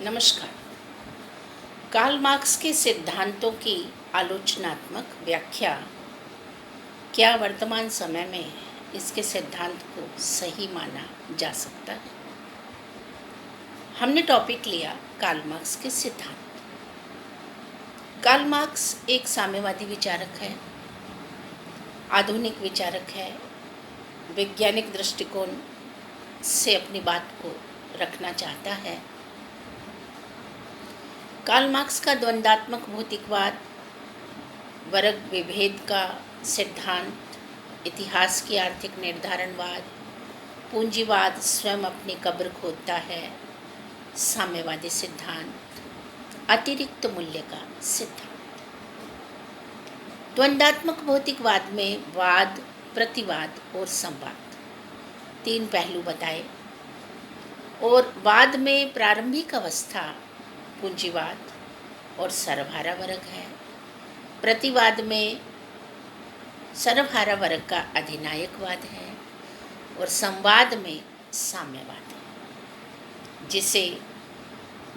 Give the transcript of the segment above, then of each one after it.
नमस्कार। Karl Marx के सिद्धांतों की आलोचनात्मक व्याख्या। क्या वर्तमान समय में इसके सिद्धांत को सही माना जा सकता है? हमने टॉपिक लिया कार्ल मार्क्स के सिद्धांत। कार्ल मार्क्स एक साम्यवादी विचारक है, आधुनिक विचारक है, वैज्ञानिक दृष्टिकोण से अपनी बात को रखना चाहता है। कार्ल मार्क्स का द्वंद्वात्मक भौतिकवाद, वर्ग विभेद का सिद्धांत, इतिहास की आर्थिक निर्धारणवाद, पूंजीवाद स्वयं अपनी कब्र खोदता है, साम्यवादी सिद्धांत, अतिरिक्त मूल्य का सिद्धांत। द्वंद्वात्मक भौतिकवाद में वाद, प्रतिवाद और संवाद तीन पहलू बताए और वाद में प्रारंभिक अवस्था पूंजीवाद और सर्वहारा वर्ग है। प्रतिवाद में सर्वहारा वर्ग का अधिनायकवाद है और संवाद में साम्यवाद है, जिसे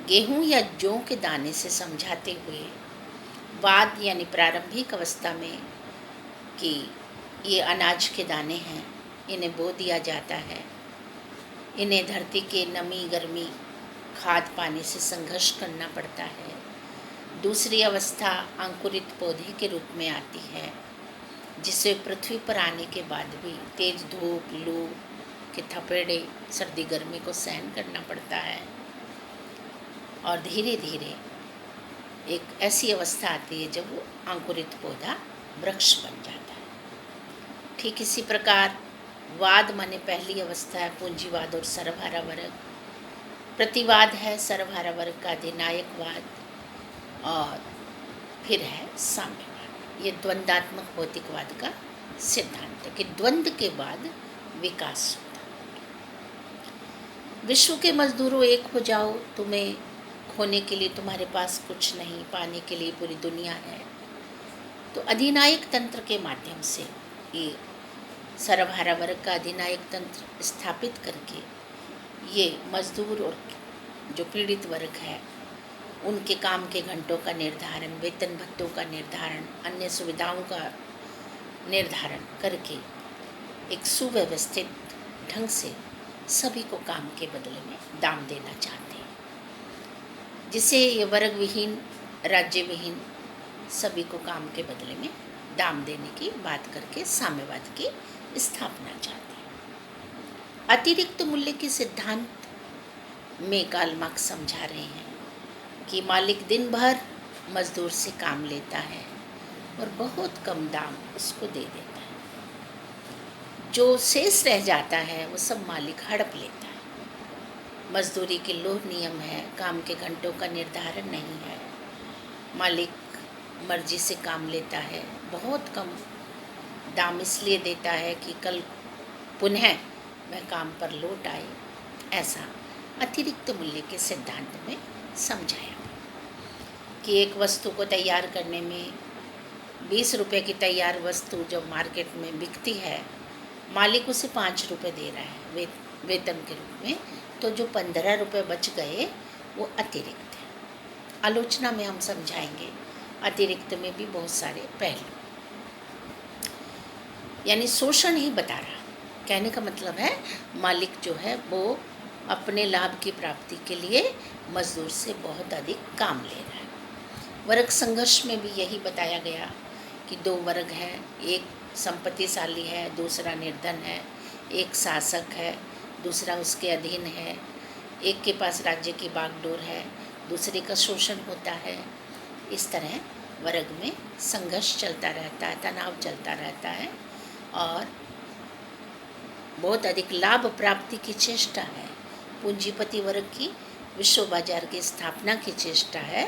गेहूं या जौ के दाने से समझाते हुए वाद यानी प्रारंभिक अवस्था में कि ये अनाज के दाने हैं, इन्हें बो दिया जाता है, इन्हें धरती के नमी गर्मी खाद पानी से संघर्ष करना पड़ता है। दूसरी अवस्था अंकुरित पौधे के रूप में आती है, जिसे पृथ्वी पर आने के बाद भी तेज धूप, लू के थपेड़े, सर्दी गर्मी को सहन करना पड़ता है और धीरे धीरे एक ऐसी अवस्था आती है जब वो अंकुरित पौधा वृक्ष बन जाता है। ठीक इसी प्रकार वाद माने पहली अवस्था है पूंजीवाद और सर्वहारा वर्ग, प्रतिवाद है सर्वहारा वर्ग का अधिनायकवाद और फिर है साम्यवाद। ये द्वंद्वात्मक भौतिकवाद का सिद्धांत है कि द्वंद्व के बाद विकास होता है। विश्व के मजदूरों एक हो जाओ, तुम्हें खोने के लिए तुम्हारे पास कुछ नहीं, पाने के लिए पूरी दुनिया है। तो अधिनायक तंत्र के माध्यम से ये सर्वहारा वर्ग का अधिनायक तंत्र स्थापित करके ये मजदूर और जो पीड़ित वर्ग है उनके काम के घंटों का निर्धारण, वेतन भत्तों का निर्धारण, अन्य सुविधाओं का निर्धारण करके एक सुव्यवस्थित ढंग से सभी को काम के बदले में दाम देना चाहते हैं, जिसे ये वर्ग विहीन, राज्य विहीन सभी को काम के बदले में दाम देने की बात करके साम्यवाद की स्थापना चाहते हैं। अतिरिक्त मूल्य के सिद्धांत में कार्ल मार्क्स समझा रहे हैं कि मालिक दिन भर मजदूर से काम लेता है और बहुत कम दाम उसको दे देता है। जो शेष रह जाता है वो सब मालिक हड़प लेता है। मजदूरी के लोह नियम है, काम के घंटों का निर्धारण नहीं है, मालिक मर्जी से काम लेता है, बहुत कम दाम इसलिए देता है कि कल पुनः वह काम पर लौट आए। ऐसा अतिरिक्त मूल्य के सिद्धांत में समझाया कि एक वस्तु को तैयार करने में 20 रुपये की तैयार वस्तु जब मार्केट में बिकती है, मालिक उसे 5 रुपये दे रहा है वेतन के रूप में, तो जो 15 रुपये बच गए वो अतिरिक्त है। आलोचना में हम समझाएंगे अतिरिक्त में भी बहुत सारे पहलू, यानी शोषण ही बता रहा। कहने का मतलब है मालिक जो है वो अपने लाभ की प्राप्ति के लिए मजदूर से बहुत अधिक काम ले रहा है। वर्ग संघर्ष में भी यही बताया गया कि दो वर्ग हैं, एक संपत्तिशाली है, दूसरा निर्धन है, एक शासक है, दूसरा उसके अधीन है, एक के पास राज्य की बागडोर है, दूसरे का शोषण होता है। इस तरह वर्ग में संघर्ष चलता रहता है, तनाव चलता रहता है और बहुत अधिक लाभ प्राप्ति की चेष्टा है। पूंजीपति वर्ग की विश्व बाजार की स्थापना की चेष्टा है,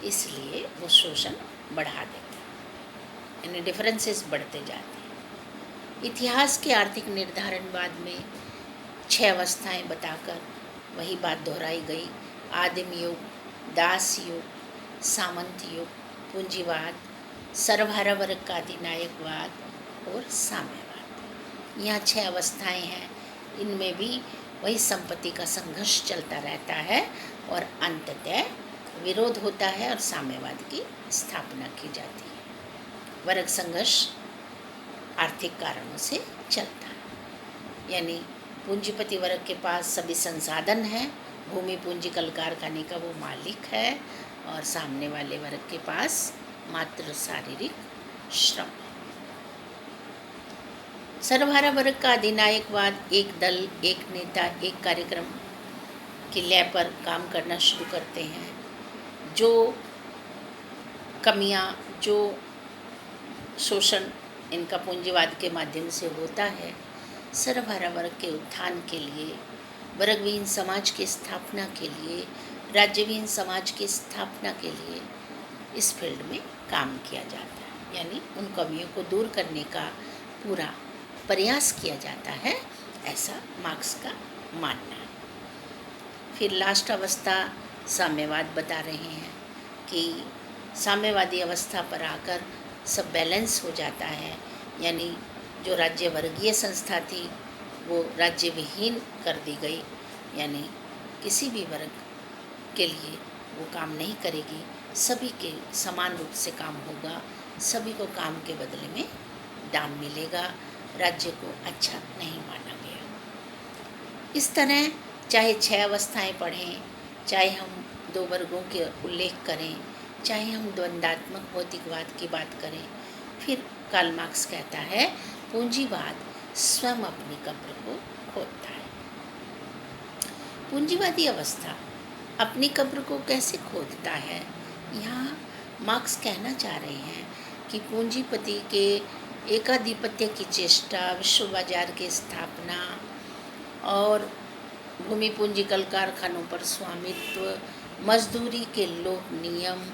इसलिए वो शोषण बढ़ा देता है, यानी डिफरेंसेस बढ़ते जाते हैं। इतिहास के आर्थिक निर्धारणवाद में 6 अवस्थाएं बताकर वही बात दोहराई गई। आदिम युग, दास युग, सामंत युग, पूंजीवाद, सर्वहारा वर्ग का अधिनायकवाद और साम्यवाद। यहाँ 6 अवस्थाएं हैं। इनमें भी वही संपत्ति का संघर्ष चलता रहता है और अंततः विरोध होता है और साम्यवाद की स्थापना की जाती है। वर्ग संघर्ष आर्थिक कारणों से चलता है, यानी पूंजीपति वर्ग के पास सभी संसाधन हैं, भूमि पूंजी कल कारखाने का वो मालिक है, और सामने वाले वर्ग के पास मात्र शारीरिक श्रम। सर्वहारा वर्ग का अधिनायकवाद, एक दल, एक नेता, एक कार्यक्रम की लय पर काम करना शुरू करते हैं। जो कमियां, जो शोषण इनका पूंजीवाद के माध्यम से होता है, सर्वहारा वर्ग के उत्थान के लिए, वर्गविहीन समाज की स्थापना के लिए, राज्यविहीन समाज की स्थापना के लिए इस फील्ड में काम किया जाता है, यानी उन कमियों को दूर करने का पूरा प्रयास किया जाता है, ऐसा मार्क्स का मानना है। फिर लास्ट अवस्था साम्यवाद बता रहे हैं कि साम्यवादी अवस्था पर आकर सब बैलेंस हो जाता है, यानी जो राज्य वर्गीय संस्था थी वो राज्य विहीन कर दी गई, यानी किसी भी वर्ग के लिए वो काम नहीं करेगी, सभी के समान रूप से काम होगा, सभी को काम के बदले में दाम मिलेगा, राज्य को अच्छा नहीं माना गया। इस तरह चाहे 6 अवस्थाएं पढ़ें, चाहे हम 2 वर्गों के उल्लेख करें, चाहे हम द्वंद्वात्मक भौतिकवाद की बात करें, फिर कार्ल मार्क्स कहता है पूंजीवाद स्वयं अपनी कब्र को खोदता है। पूंजीवादी अवस्था अपनी कब्र को कैसे खोदता है? यहाँ मार्क्स कहना चाह रहे हैं कि पूंजीपति के एकाधिपत्य की चेष्टा, विश्व बाजार की स्थापना और भूमि पूंजी कल कारखानों पर स्वामित्व, मजदूरी के लोक नियम,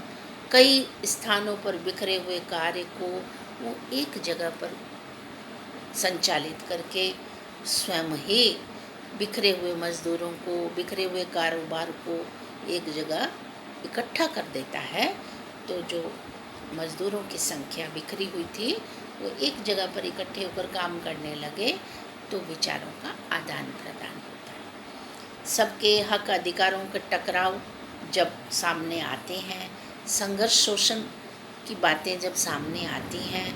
कई स्थानों पर बिखरे हुए कार्य को वो एक जगह पर संचालित करके स्वयं ही बिखरे हुए मजदूरों को, बिखरे हुए कारोबार को एक जगह इकट्ठा कर देता है। तो जो मजदूरों की संख्या बिखरी हुई थी वो एक जगह पर इकट्ठे होकर काम करने लगे, तो विचारों का आदान प्रदान होता है। सबके हक अधिकारों के टकराव जब सामने आते हैं, संघर्ष शोषण की बातें जब सामने आती हैं,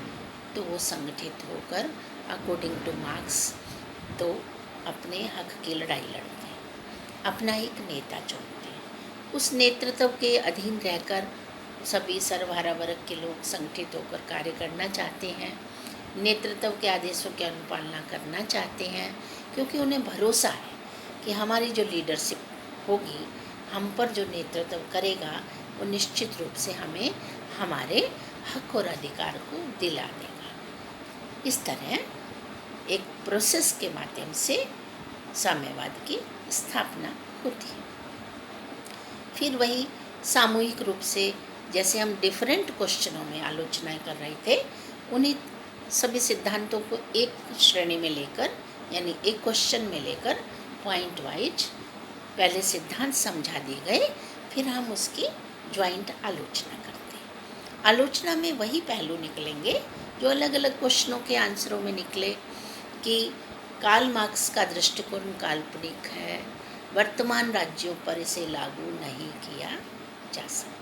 तो वो संगठित होकर अकॉर्डिंग टू मार्क्स तो अपने हक की लड़ाई लड़ते हैं, अपना एक नेता चुनते हैं। उस नेतृत्व के अधीन रहकर सभी सर्वहारा वर्ग के लोग संगठित होकर कार्य करना चाहते हैं, नेतृत्व के आदेशों की अनुपालना करना चाहते हैं, क्योंकि उन्हें भरोसा है कि हमारी जो लीडरशिप होगी, हम पर जो नेतृत्व करेगा, वो निश्चित रूप से हमें हमारे हक और अधिकार को दिला देगा। इस तरह एक प्रोसेस के माध्यम से साम्यवाद की स्थापना होती है। फिर वही सामूहिक रूप से, जैसे हम डिफरेंट क्वेश्चनों में आलोचनाएं कर रहे थे, उन्हीं सभी सिद्धांतों को एक श्रेणी में लेकर, यानी एक क्वेश्चन में लेकर पॉइंट वाइज पहले सिद्धांत समझा दिए गए, फिर हम उसकी ज्वाइंट आलोचना करते हैं। आलोचना में वही पहलू निकलेंगे जो अलग अलग क्वेश्चनों के आंसरों में निकले कि कार्ल मार्क्स का दृष्टिकोण काल्पनिक है, वर्तमान राज्यों पर इसे लागू नहीं किया जा सकता।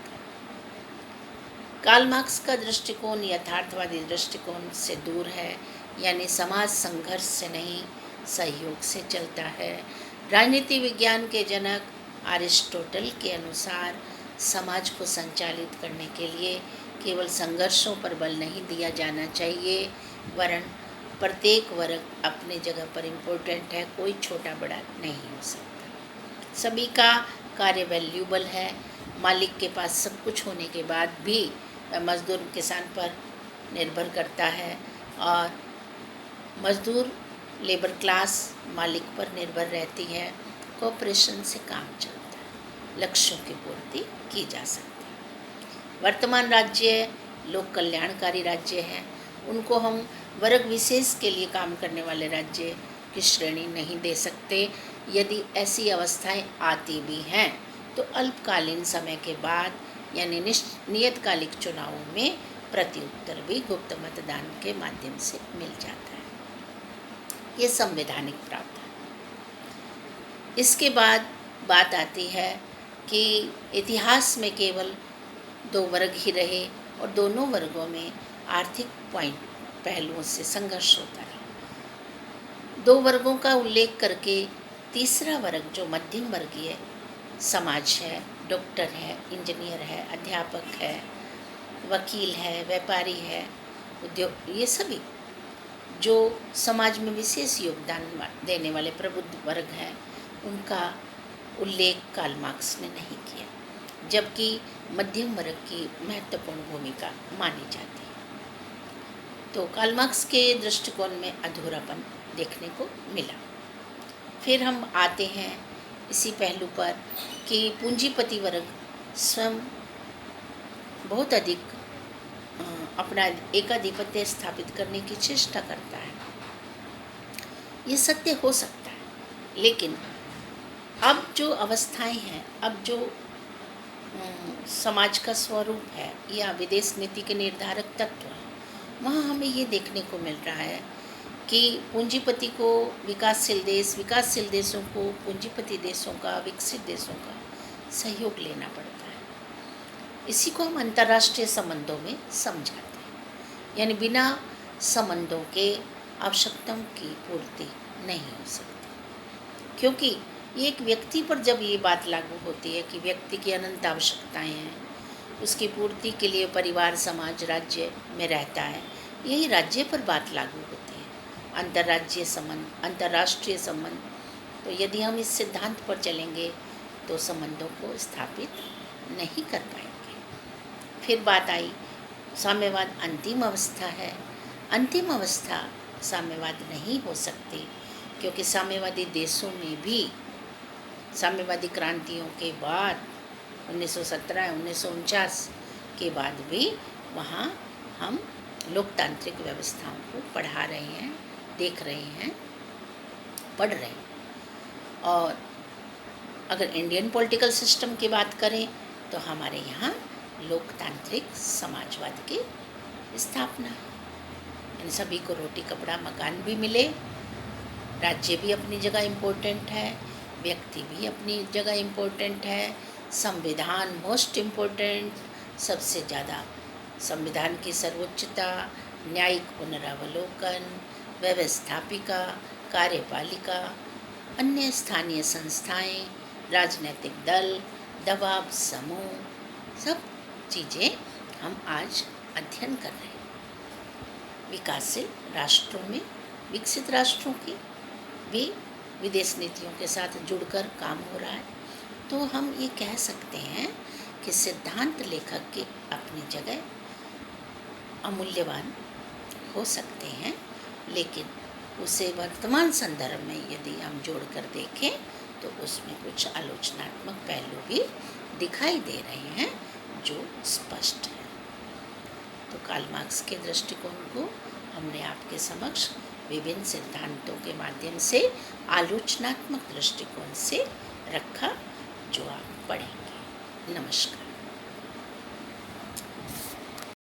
कार्ल मार्क्स का दृष्टिकोण यथार्थवादी दृष्टिकोण से दूर है, यानी समाज संघर्ष से नहीं सहयोग से चलता है। राजनीति विज्ञान के जनक अरिस्टोटल के अनुसार समाज को संचालित करने के लिए केवल संघर्षों पर बल नहीं दिया जाना चाहिए, वरन प्रत्येक वर्ग अपने जगह पर इम्पोर्टेंट है, कोई छोटा बड़ा नहीं हो सकता। सभी का कार्य वैल्यूबल है। मालिक के पास सब कुछ होने के बाद भी मजदूर किसान पर निर्भर करता है, और मजदूर लेबर क्लास मालिक पर निर्भर रहती है। कोऑपरेशन से काम चलता है, लक्ष्यों की पूर्ति की जा सकती है। वर्तमान राज्य लोक कल्याणकारी राज्य हैं, उनको हम वर्ग विशेष के लिए काम करने वाले राज्य की श्रेणी नहीं दे सकते। यदि ऐसी अवस्थाएं आती भी हैं तो अल्पकालीन समय के बाद, यानी नियतकालिक चुनावों में प्रत्युत्तर भी गुप्त मतदान के माध्यम से मिल जाता है। ये संवैधानिक प्रावधान। इसके बाद बात आती है कि इतिहास में केवल 2 वर्ग ही रहे और दोनों वर्गों में आर्थिक पहलुओं से संघर्ष होता रहा। 2 वर्गों का उल्लेख करके तीसरा वर्ग जो मध्यम वर्गीय समाज है, डॉक्टर है, इंजीनियर है, अध्यापक है, वकील है, व्यापारी है, उद्योग, ये सभी जो समाज में विशेष योगदान देने वाले प्रबुद्ध वर्ग हैं, उनका उल्लेख कार्ल मार्क्स ने नहीं किया, जबकि मध्यम वर्ग की महत्वपूर्ण भूमिका मानी जाती है। तो कार्ल मार्क्स के दृष्टिकोण में अधूरापन देखने को मिला। फिर हम आते हैं इसी पहलू पर कि पूंजीपति वर्ग स्वयं बहुत अधिक अपना एकाधिपत्य स्थापित करने की चेष्टा करता है। ये सत्य हो सकता है, लेकिन अब जो अवस्थाएं हैं, अब जो समाज का स्वरूप है या विदेश नीति के निर्धारक तत्व हैं, वहाँ हमें ये देखने को मिल रहा है कि पूंजीपति को विकासशील देशों को पूंजीपति देशों का, विकसित देशों का सहयोग लेना पड़ता है। इसी को हम अंतर्राष्ट्रीय संबंधों में समझाते हैं, यानी बिना संबंधों के आवश्यकताओं की पूर्ति नहीं हो सकती, क्योंकि ये एक व्यक्ति पर जब ये बात लागू होती है कि व्यक्ति की अनंत आवश्यकताएं हैं, उसकी पूर्ति के लिए परिवार, समाज, राज्य में रहता है, यही राज्य पर बात लागू होती है। अंतर्राष्ट्रीय संबंध, तो यदि हम इस सिद्धांत पर चलेंगे तो संबंधों को स्थापित नहीं कर पाएंगे। फिर बात आई साम्यवाद अंतिम अवस्था है। अंतिम अवस्था साम्यवाद नहीं हो सकती, क्योंकि साम्यवादी देशों में भी साम्यवादी क्रांतियों के बाद 1917, 1949 के बाद भी वहाँ हम लोकतांत्रिक व्यवस्थाओं को पढ़ा रहे हैं, देख रहे हैं, पढ़ रहे हैं। और अगर इंडियन पॉलिटिकल सिस्टम की बात करें तो हमारे यहाँ लोकतांत्रिक समाजवाद की स्थापना है। इन सभी को रोटी, कपड़ा, मकान भी मिले, राज्य भी अपनी जगह इम्पोर्टेंट है, व्यक्ति भी अपनी जगह इम्पोर्टेंट है, संविधान मोस्ट इम्पोर्टेंट, सबसे ज़्यादा संविधान की सर्वोच्चता, न्यायिक पुनरावलोकन, व्यवस्थापिका, कार्यपालिका, अन्य स्थानीय संस्थाएं, राजनीतिक दल, दबाव समूह, सब चीज़ें हम आज अध्ययन कर रहे हैं। विकासशील राष्ट्रों में, विकसित राष्ट्रों की भी विदेश नीतियों के साथ जुड़कर काम हो रहा है। तो हम ये कह सकते हैं कि सिद्धांत लेखक की अपनी जगह अमूल्यवान हो सकते हैं, लेकिन उसे वर्तमान संदर्भ में यदि हम जोड़कर देखें तो उसमें कुछ आलोचनात्मक पहलू भी दिखाई दे रहे हैं जो स्पष्ट है। तो कार्ल मार्क्स के दृष्टिकोण को हमने आपके समक्ष विभिन्न सिद्धांतों के माध्यम से आलोचनात्मक दृष्टिकोण से रखा, जो आप पढ़ेंगे। नमस्कार।